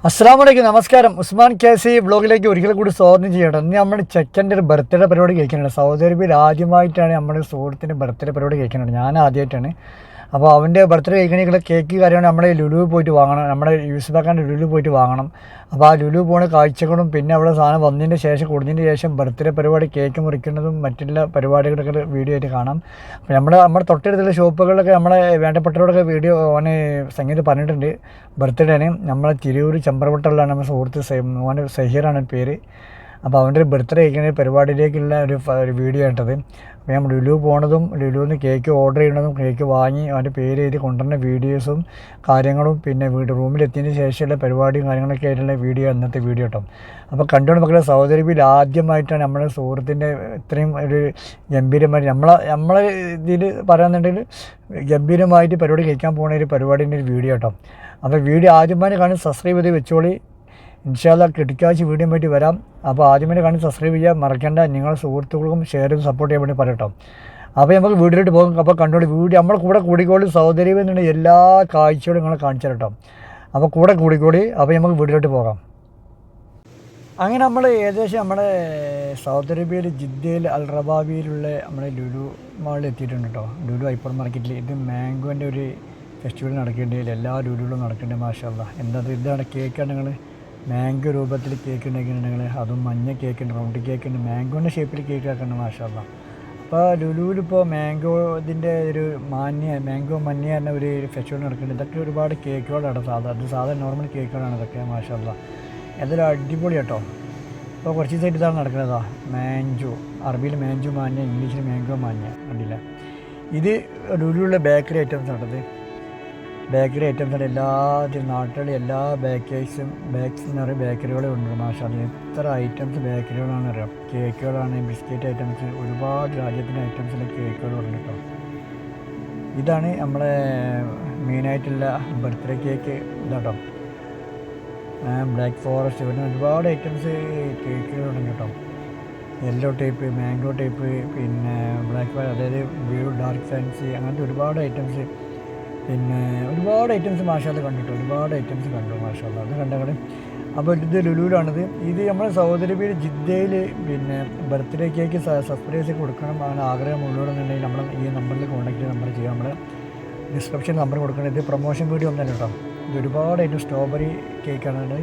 അസ്സലാമു അലൈക്കും, നമസ്കാരം. ഉസ്മാൻ KC ബ്ലോഗിലേക്ക് ഒരിക്കൽ കൂടി സ്വാഗതം ചെയ്യട്ടെ. ഇന്ന് നമ്മൾ ചെക്കൻ്റെ ഒരു ബർത്ത്ഡേ പരിപാടി കഴിക്കുന്നുണ്ട്. സൗദി അറേബ്യയിൽ ആദ്യമായിട്ടാണ് നമ്മുടെ സുഹൃത്തിൻ്റെ ബർത്ത്ഡേ പരിപാടി കഴിക്കുന്നുണ്ട്. ഞാൻ ആദ്യമായിട്ടാണ്. അപ്പോൾ അവൻ്റെ ബർത്ത്ഡേ കഴിക്കണമെങ്കിൽ കേക്ക് കാര്യമാണ് നമ്മൾ ലുലു പോയിട്ട് വാങ്ങണം. നമ്മുടെ യൂസുഫാക്കാൻ്റെ ലുലു പോയിട്ട് വാങ്ങണം. അപ്പോൾ ആ ലുലു പോകുന്ന കാഴ്ചകളും പിന്നെ അവിടെ സാധനം വന്നതിന് ശേഷം കൊടുത്തതിന് ശേഷം ബർത്ത്ഡേ പരിപാടി കേക്ക് മുറിക്കുന്നതും മറ്റുള്ള പരിപാടികളൊക്കെ വീഡിയോ ആയിട്ട് കാണാം. അപ്പോൾ നമ്മുടെ തൊട്ടടുത്തുള്ള ഷോപ്പുകളിലൊക്കെ നമ്മളെ വേണ്ടപ്പെട്ടവരൊക്കെ വീഡിയോ ഓന് സംഗീത് പറഞ്ഞിട്ടുണ്ട്. ബർത്ത്ഡേന് നമ്മളെ തിരൂർ ചെമ്പ്രവട്ടറിലാണ് നമ്മുടെ സുഹൃത്ത് ഓന് സഹീറാണ് പേര്. അപ്പോൾ അവൻ്റെ ഒരു ബർത്ത്ഡേ കഴിക്കുന്ന പരിപാടിയിലേക്കുള്ള ഒരു വീഡിയോ ആയിട്ടത്. അപ്പോൾ ഞാൻ ലുലു പോണതും ലുലുവിന് കേക്ക് ഓർഡർ ചെയ്യുന്നതും കേക്ക് വാങ്ങി അവൻ്റെ പേര് എഴുതി കൊണ്ടുവരുന്ന വീഡിയോസും കാര്യങ്ങളും പിന്നെ റൂമിലെത്തിയതിന് ശേഷമുള്ള പരിപാടിയും കാര്യങ്ങളൊക്കെ ആയിട്ടുള്ള വീഡിയോ ഇന്നത്തെ വീഡിയോ കേട്ടോ. അപ്പോൾ കണ്ടുകൊണ്ട് മക്കളെ, സൗദി അറേബ്യയിൽ ആദ്യമായിട്ടാണ് നമ്മുടെ സുഹൃത്തിൻ്റെ ഇത്രയും ഒരു ഗംഭീരമായിട്ട് നമ്മളെ ഇതിൽ പറയാന്നുണ്ടെങ്കിൽ ഗംഭീരമായിട്ട് പരിപാടി കഴിക്കാൻ പോകുന്ന ഒരു പരിപാടിൻ്റെ ഒരു വീഡിയോ കേട്ടോ. അപ്പോൾ വീഡിയോ ആദ്യമായി കാണി സബ്സ്ക്രൈബ് ചെയ്ത് വെച്ചോളി. ഇൻഷാല്ലാ കിടക്കാഴ്ച വീഡിയോ വേണ്ടി വരാം. അപ്പോൾ ആദ്യമേ കാണി സബ്സ്ക്രൈബ് ചെയ്യാൻ മറക്കേണ്ട. നിങ്ങളുടെ സുഹൃത്തുക്കൾക്കും ഷെയർ ചെയ്ത് സപ്പോർട്ട് ചെയ്യാൻ വേണ്ടി പറയട്ടോ. അപ്പോൾ നമുക്ക് വീഡിയോയിലോട്ട് പോകും. അപ്പോൾ കണ്ടോളി വീഡിയോ നമ്മൾ കൂടെ കൂടിക്കോളി. സൗദി അറേബ്യയിൽ നിന്നുള്ള എല്ലാ കാഴ്ചകളും നിങ്ങൾ കാണിച്ചു തരട്ടോ. അപ്പോൾ കൂടെ കൂടിക്കോളി. അപ്പോൾ നമുക്ക് വീഡിയോയിലോട്ട് പോകാം. അങ്ങനെ നമ്മൾ ഏകദേശം നമ്മുടെ സൗദി അറേബ്യയിൽ ജിദ്ദയിൽ അൽ റബാബിയിലുള്ള നമ്മുടെ ലുലു മാളിൽ എത്തിയിട്ടുണ്ട് കേട്ടോ. ലുലു ഹൈപ്പർ മാർക്കറ്റിൽ ഇത് മാംഗോൻ്റെ ഒരു ഫെസ്റ്റിവൽ നടക്കേണ്ടതിൽ എല്ലാ ലുലുകളും നടക്കേണ്ടത്. മാഷാല്ലാ, എന്താ ഇതാണ് കേക്കാണ്. നിങ്ങൾ മാംഗോ രൂപത്തിൽ കേക്ക് ഉണ്ടാക്കിയിട്ടുണ്ടെങ്കിൽ അതും മഞ്ഞ കേക്ക് ഉണ്ട്, റൗണ്ട് കേക്ക് ഉണ്ട്, മാംഗോൻ്റെ ഷേപ്പിൽ കേക്ക് ആക്കുന്നുണ്ട്. മാഷാല്ലാ. അപ്പോൾ ലുലുവിലിപ്പോൾ മാംഗോ ഇതിൻ്റെ ഒരു മാംഗോ മഞ്ഞ എന്ന ഒരു ഫെസ്റ്റിവൽ നടക്കുന്നുണ്ട്. ഇതൊക്കെ ഒരുപാട് കേക്കുകളാണ്. സാധാരണ നോർമൽ കേക്കുകളാണ് ഇതൊക്കെ. മാഷാല്ലാ, എന്തൊരു അടിപൊളി കേട്ടോ. ഇപ്പോൾ കുറച്ച് ദിവസമായിട്ട് ഇതാണ് നടക്കുന്നതാ. മാഞ്ചോ, അറബിയിൽ മാഞ്ചോ മാഞ്ഞ, ഇംഗ്ലീഷിൽ മാംഗോ മാഞ്ഞ. കണ്ടില്ല, ഇത് ലുലുവിലുള്ള ബേക്കറി ഐറ്റംസ് ആണത്. ബേക്കറി ഐറ്റംസാണ് എല്ലാത്തിനും നാട്ടിലെ എല്ലാ ബേക്കേഴ്സ് എന്ന് പറയും ബേക്കറികളും ഉണ്ട്. മാഷാല്ലാ, എത്ര ഐറ്റംസ് ബേക്കറികളാണ് അറിയാം. കേക്കുകളാണ്, ബിസ്ക്കറ്റ് ഐറ്റംസ്, ഒരുപാട് രാജ്യത്തിൻ്റെ ഐറ്റംസിലെ കേക്കുകളുണ്ട് കേട്ടോ. ഇതാണ് നമ്മളെ മെയിനായിട്ടുള്ള ബർത്ത്ഡേ കേക്ക് ഇതാട്ടോ. ബ്ലാക്ക് ഫോറസ്റ്റ്, ഇവിടെ ഒരുപാട് ഐറ്റംസ് കേക്കുകളുണ്ട് കേട്ടോ. യെല്ലോ ടൈപ്പ്, മാംഗോ ടൈപ്പ്, പിന്നെ ബ്ലാക്ക് അതായത് ബ്ലൂ ഡാർക്ക് ഫാൻസി, അങ്ങനത്തെ ഒരുപാട് ഐറ്റംസ്, പിന്നെ ഒരുപാട് ഐറ്റംസ് മാഷാല്ലാ കണ്ടിട്ട് ഒരുപാട് ഐറ്റംസ് കണ്ടു. മാഷാല്ലാ, അത് കണ്ടകളെ. അപ്പോൾ ഇത് ലുലുവിലാണിത്. ഇത് നമ്മുടെ സൗദി അറേബ്യയിൽ ജിദ്ദയിൽ പിന്നെ ബർത്ത്ഡേ കേക്ക് സർപ്രൈസ് കൊടുക്കണം അങ്ങനെ ആഗ്രഹം ഉള്ളവരെന്നുണ്ടെങ്കിൽ നമ്മൾ ഈ നമ്പറിൽ കോൺടാക്ട് നമ്പർ ചെയ്യാം. നമ്മൾ ഡിസ്ക്രിപ്ഷൻ നമ്പർ കൊടുക്കണം. ഇത് പ്രൊമോഷൻ വീഡിയോ ഒന്നും തന്നെ കേട്ടോ. ഇത് ഒരുപാട് ഐറ്റം സ്ട്രോബെറി കേക്കാണ്.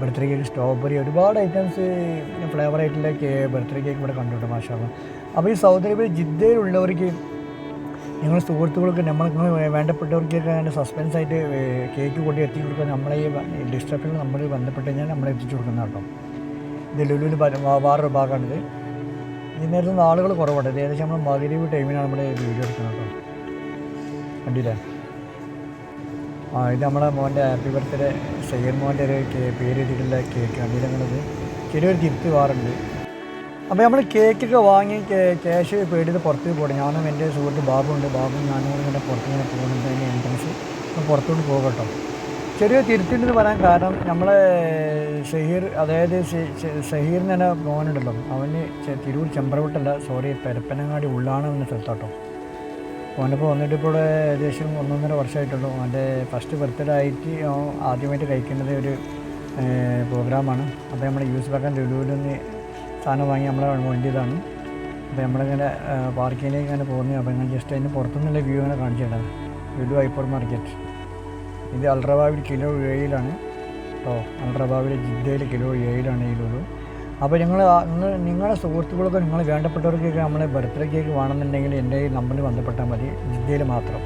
ബർത്ത്ഡേ കേക്ക് സ്ട്രോബെറി ഒരുപാട് ഐറ്റംസ് ഫ്ലേവർ ആയിട്ടുള്ള ബർത്ത്ഡേ കേക്ക് ഇവിടെ കണ്ടുകിട്ടും. മാഷാല്ലാ. അപ്പോൾ ഈ സൗദി അറേബ്യയിൽ ജിദ്ദയിലുള്ളവർക്ക് നിങ്ങൾ സുഹൃത്തുക്കൾക്ക് നിങ്ങൾ വേണ്ടപ്പെട്ടവർക്കൊക്കെ അതിൻ്റെ സസ്പെൻസ് ആയിട്ട് കേക്ക് കൊണ്ടി എത്തിച്ചു കൊടുക്കാൻ നമ്മളെ ഈ ഡിസ്ട്രിക്റ്റിൽ നമ്മൾ ബന്ധപ്പെട്ട് കഴിഞ്ഞാൽ നമ്മളെ എത്തിച്ചു കൊടുക്കുന്ന കേട്ടോ. ഇത് ലുലുവിൽ വേറൊരു ഭാഗമാണിത്. ഈ നേരത്തെ ആളുകൾ കുറവുണ്ട്. ഇത് ഏകദേശം നമ്മൾ മഗ്‌രിബ് ടൈമിനാണ് നമ്മൾ വീഡിയോ എടുക്കുന്നത് കേട്ടോ. കണ്ടില്ലേ? ഇത് നമ്മളെ മോൻ്റെ ഹാപ്പി ബർത്ത്ഡേ സയ്യർ മോൻ്റെ ഒരു പേര് എഴുതിയിട്ടുള്ള കേക്ക്. കണ്ടില്ല നിങ്ങളത്? ചെറിയൊരു തിരുത്തി വാറുണ്ട്. അപ്പോൾ നമ്മൾ കേക്കൊക്കെ വാങ്ങി ക്യാഷ് പേടിയത് പുറത്തേക്ക് പോകണം. ഞാനും എൻ്റെ സുഹൃത്ത് ബാബുണ്ട്. ബാബും ഞാനും ഇങ്ങനെ പുറത്തിങ്ങനെ പോകുന്നുണ്ട്. അതിൻ്റെ എൻട്രൻസ് പുറത്തോട്ട് പോകട്ടോ. ചെറിയ തിരുത്തിണ്ടെന്ന് പറയാൻ കാരണം നമ്മളെ ഷഹീർ, അതായത് ഷഹീറിന് തന്നെ മോനുണ്ടല്ലോ, അവന് തിരൂർ ചെമ്പ്രവട്ടല്ല, സോറി പരപ്പനങ്ങാടി ഉള്ളാണ് എന്ന സ്ഥലത്താട്ടോ. അവനിപ്പോൾ വന്നിട്ട് ഇപ്പോൾ ഏകദേശം 1.5 വർഷമായിട്ടുള്ളൂ. അവൻ്റെ ഫസ്റ്റ് ബർത്ത്ഡേ ആയിട്ട് ആദ്യമായിട്ട് കഴിക്കേണ്ടത് ഒരു പ്രോഗ്രാമാണ്. അപ്പോൾ നമ്മൾ യൂസുഫാക്കാൻ ലുലുവിൽ നിന്ന് സാധനം വാങ്ങി നമ്മളെ വേണ്ടിയതാണ്. അപ്പോൾ നമ്മളിങ്ങനെ പാർക്കിങ്ങിലേക്ക് ഇങ്ങനെ പോകുന്നത്. അപ്പോൾ ഇങ്ങനെ ജസ്റ്റ് അതിന് പുറത്തുനിന്നുള്ള വ്യൂ ഇങ്ങനെ കാണിച്ചിട്ടാണ്. Lulu hyper market. ഇത് അൽ റബാബിൽ കിലോ 7 കേട്ടോ. അൽ റബാബിൽ ജിദ്ദയിൽ കിലോ 7 ഈ ലുലു. അപ്പോൾ നിങ്ങളുടെ സുഹൃത്തുക്കൾക്ക് നിങ്ങൾ വേണ്ടപ്പെട്ടവർക്കൊക്കെ നമ്മളെ ബർത്ത്ഡേ കേക്ക് വേണമെന്നുണ്ടെങ്കിൽ എൻ്റെ ഈ നമ്പറിൽ ബന്ധപ്പെട്ടാൽ മതി. ജിദ്ദയിൽ മാത്രം.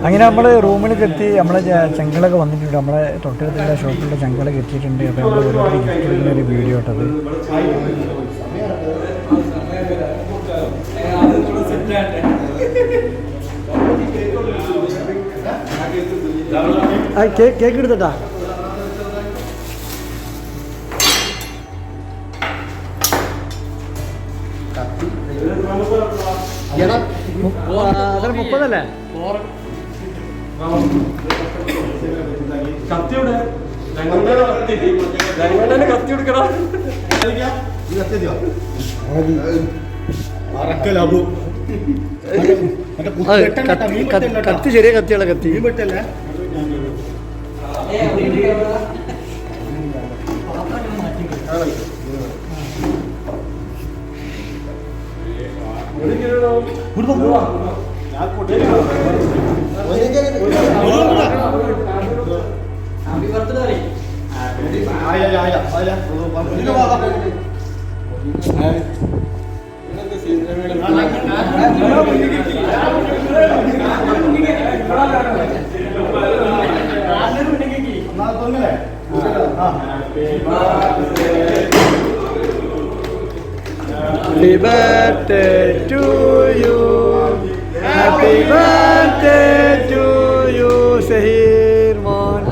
അങ്ങനെ നമ്മൾ റൂമിലേക്ക് എത്തി. നമ്മളെ ചങ്കളൊക്കെ വന്നിട്ടുണ്ട്. നമ്മളെ തൊട്ടടുത്തുള്ള ഷോപ്പിലുള്ള ചങ്കളൊക്കെ എത്തിയിട്ടുണ്ട്. അപ്പോൾ നമ്മൾ ഒരുപാട് ഗിഫ്റ്റ് എടുക്കുന്ന ഒരു വീഡിയോ ഇട്ടത്. കേക്ക് എടുത്തട്ടാ. അതിന് 30 കത്തിയുടെ കത്തി കൊടുക്കണ കത്തി ചെറിയ കത്തിയുള്ള കത്തി. Happy birthday to you. Happy birthday to you, Sahir Mon.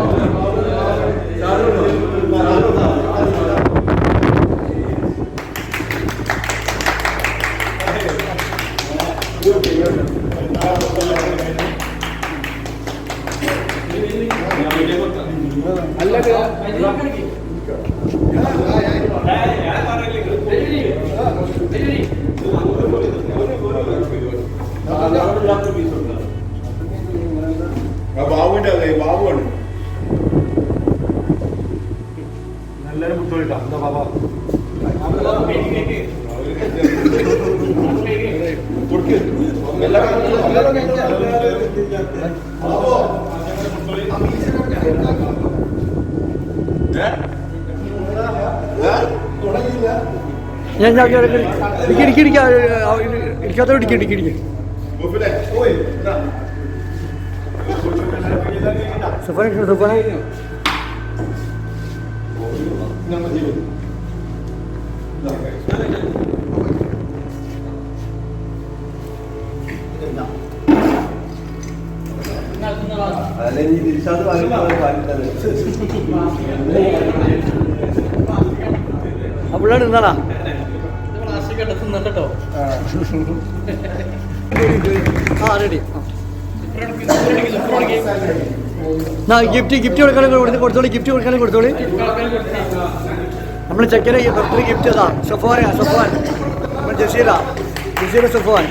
ബാബുവിന്റെ ബാബുവാണ് നല്ലൊരു ബുദ്ധിമുട്ടാ എന്താ ബാബ ഞാൻ ഇരിക്കാത്തോട് ഇടിക്കും സുഫാന പിള്ളേർ നിന്നാടാ കേട്ടോ ആ റെഡി ഗിഫ്റ്റ് കൊടുക്കാനും കൊടുത്തോളി ഗിഫ്റ്റ് കൊടുക്കാനും കൊടുത്തോളി നമ്മൾ ചെക്കനെ ബർത്ത്ഡേ ഗിഫ്റ്റ് അതാ സഫാൻ നമ്മൾ ജസീല സഫാൻ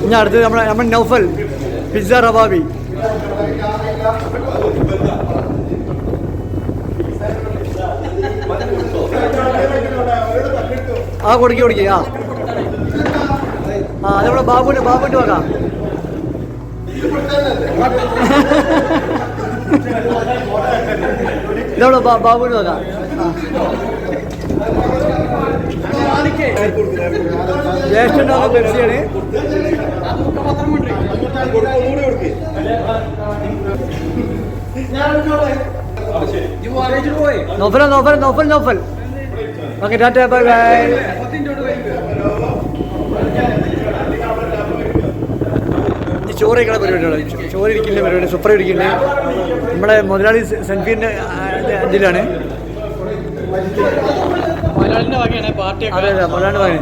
ഞാൻ അടുത്തത് നമ്മൾ നൗഫൽ പിസ്സ റവാബി ആ കൊടുക്കി ആ അത് നമ്മളെ ബാബുവിൻ്റെ വക ഇതവിടെ ബാബുവിൻ്റെ വക ജ്യേഷ്ഠൻ്റെ വക പെപ്സിയാണ് Naufal okay Tata bye bye ചോറ് കഴിക്കണ പരിപാടിയാണ് ചോറ് ഇരിക്കില്ല പരിപാടി സൂപ്പർ ഇരിക്കില്ലേ നമ്മുടെ മുതലാളി സെൻഫീൻ്റെ ഇതിലാണ് അതെ അതെ മുതലാളിൻ്റെ വകയാണ്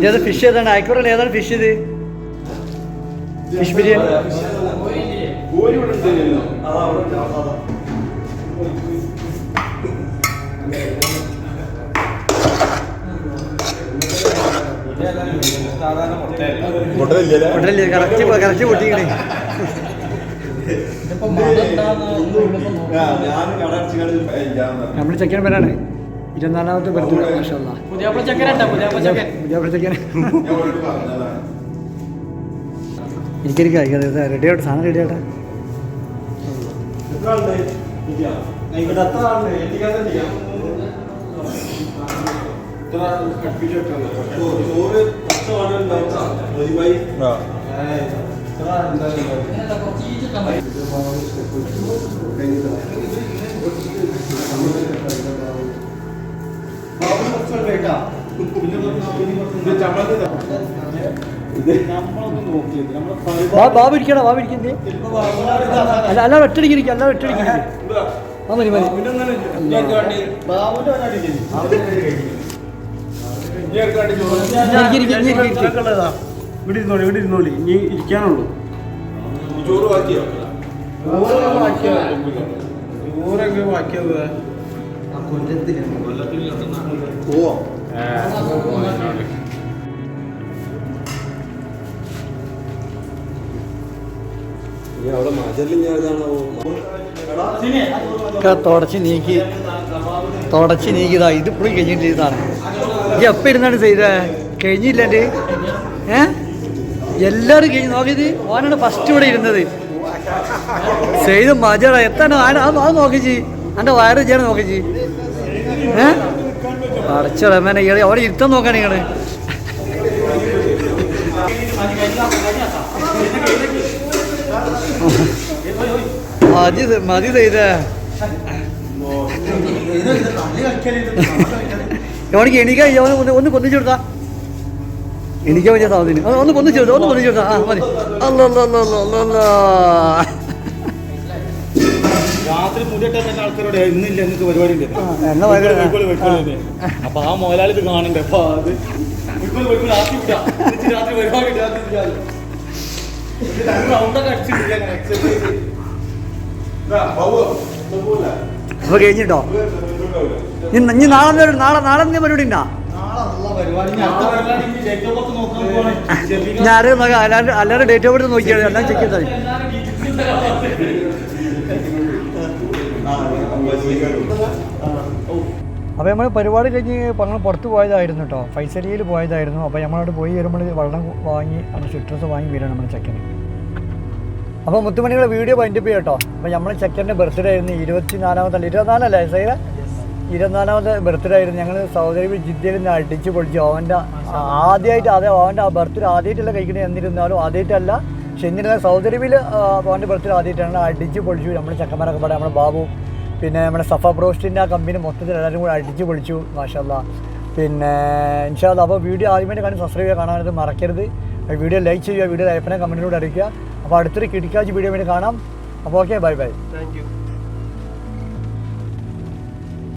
ഏതാ ഫിഷ് ഏതാണ് ആയിക്കോട്ടെ ഏതാണ് ഫിഷ് ഇത് ഫിഷ് ബിരിയാണി കറക്റ്റ് പൊട്ടിക്കണേ നമ്മൾ ചെക്കൻ പേരാണ് 24ാമത്തെ ബർത്ത്ഡേ മാഷാഅല്ലാഹ് പുതിയാപ്ല ചെക്കൻ എനിക്ക് റെഡി ആവട്ടെ സാധനം റെഡി ആവട്ടെ ബാബു ഇരിക്കണ ബാബു ഇരിക്കുന്നേ അല്ല ഒറ്റടിക്കിരിക്കും അല്ല ഒറ്റടിക്കിരിക്കും ആ മതി ഇനി ആർക്കാണ്ട് ചോറ് ഇവിടെ ഇരുന്നോളി ഇനി ഇരിക്കാനുള്ളൂ. ചോറ് ബാക്കിയോ ചോറൊക്കെ ബാക്കിയത് ഓ അവിടെ മജല് ഞാനാണോ തുടച്ച് നീക്കിയതാ ഇത് ഇപ്പോഴും കഴിഞ്ഞിട്ടില്ല. ഇതാണ് ഈ എപ്പോൾ ഇരുന്നാണ് ചെയ്ത കഴിഞ്ഞില്ലേ? എല്ലാവരും കഴിഞ്ഞ് നോക്കിയത് ഓനാണ് ഫസ്റ്റ് ഇവിടെ ഇരുന്നത്. ചെയ്ത് മജറ എത്താണ് അത് നോക്കിച്ച് എൻ്റെ വയറ് ചെയ്യാൻ നോക്കിച്ച് അടച്ചടമേനെ അവിടെ ഇരുത്താൻ നോക്കാൻ നിങ്ങള്. മതി ചെയ്തേ എവണിക്ക് എണീക്കാ ഒന്ന് കൊന്നിച്ചു കൊടുത്താ എനിക്ക് വലിയ സാധനം ഒന്ന് കൊന്നിച്ചു കൊടുത്താ ആ മതി. രാത്രി മുടിയിട്ട ആൾക്കാരോട് ഇന്നില്ല എനിക്ക് പരിപാടി ഉണ്ട് അപ്പൊ ആ മുതലാളി ഇത് കാണണ്ടേ. അപ്പൊ അത് രാത്രി പരിപാടി അപ്പൊ കഴിഞ്ഞിട്ടോ? ഇനി നാളെ നീ പരിപാടി ഉണ്ടാ? ഞാൻ എല്ലാവരും ഡേറ്റ് ഓഫ് ബർത്ത് നോക്കിയാണ് എല്ലാം ചെക്ക് ചെയ്താൽ. അപ്പോൾ നമ്മൾ പരിപാടി കഴിഞ്ഞ് ഞങ്ങൾ പുറത്ത് പോയതായിരുന്നു കേട്ടോ, ഫൈസലിയിൽ പോയതായിരുന്നു. അപ്പോൾ നമ്മളവിടെ പോയി വരുമ്പോൾ വെള്ളം വാങ്ങി അവിടെ സിട്രസ് വാങ്ങി വരികയാണ് നമ്മുടെ ചെക്കന്. അപ്പോൾ മുത്തുമണികളെ വീഡിയോ വൈൻഡപ്പ് ചെയ്യാം കേട്ടോ. അപ്പോൾ നമ്മൾ ചെക്കൻ്റെ ബർത്ത്ഡേ ആയിരുന്നു 24-ാമത്തെ സൈറ 24-ാമത്തെ ബർത്ത്ഡേ ആയിരുന്നു. ഞങ്ങൾ സൗദി അറേബ്യ ജിദ്ദയിൽ നിന്ന് അടിച്ച് പൊളിച്ചു. അവൻ്റെ ആ ബർത്ത്ഡേ ആദ്യമായിട്ടല്ല കഴിക്കണേ, എന്നിരുന്നാലും ആദ്യമായിട്ടല്ല. പക്ഷെ എന്നിരുന്നാൽ സൗദി അറേബ്യയിൽ അവൻ്റെ ബർത്ത്ഡേ ആദ്യമായിട്ടാണ്. അടിച്ച് പൊളിച്ചു. നമ്മുടെ ചെക്കന്മാരൊക്കെ പാടെ നമ്മുടെ ബാബു പിന്നെ നമ്മുടെ സഫ ബ്രോസ്റ്റിൻ്റെ ആ കമ്പനി മൊത്തത്തിൽ എല്ലാവരും കൂടെ അടിച്ച് പൊളിച്ചു മാഷാല്ലാ. പിന്നെ ഇൻഷാ അല്ലാഹ്. അപ്പോൾ വീഡിയോ ആദ്യമായിട്ട് കാണാൻ സബ്സ്ക്രൈബ് ചെയ്യുക, കാണാനത് മറക്കരുത്. വീഡിയോ ലൈക്ക് ചെയ്യുക, വീഡിയോ അഭിപ്രായം കമൻറ്റിലൂടെ അറിയിക്കുക. അപ്പോൾ അടുത്തൊരു കിടിക്കാച്ച് വീഡിയോ വേണ്ടി കാണാം. അപ്പോൾ okay, bye bye. Thank you.